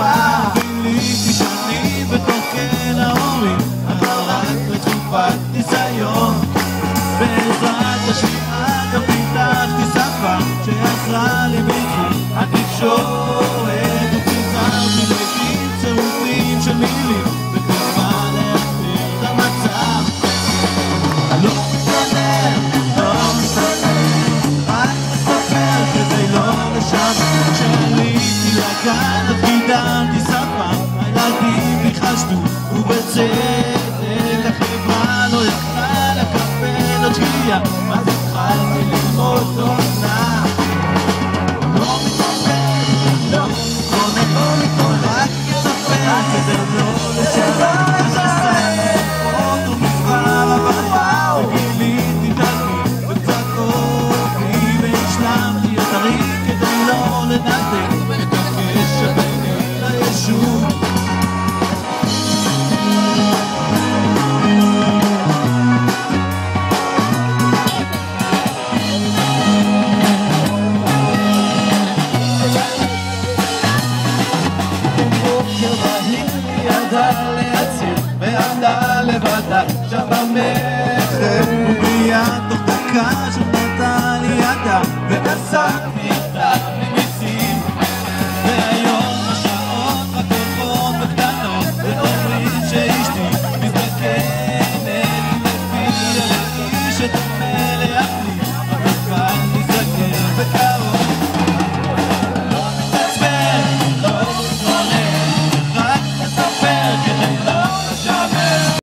גבוה. ביליתי שנים בתוך קן ההורים, אבל רק לתקופת ניסיון. בעזרת השמיעה גם פיתחתי שפה שעזרה לי בתחום התקשורת, ופיזרתי לעיתים צירופים של מילים בתקווה להחזיר את המצב. אני לא מתלונן, לא מסתכל, רק מספר כדי לא לשם. כשעליתי לגן עוד גידלתי שפה, הילדים ניחשנו ובצדק, החברה לא יכלה לקבל עוד שגיאה, אז התחלתי ללמוד תוכנה. לא מתלונן, לא מתלונן, רק מספר כדי לא לשם. אז עשיתי עוד ומספר הבאה, וגיליתי דרכי וקצת אופי, והשלמתי אתרים כדי לא לנתק את הקשר ביני לישוב. ועמדה לבדה שם במחר, ומיד תוך דקה שוב נתן לי ידה ועסקתי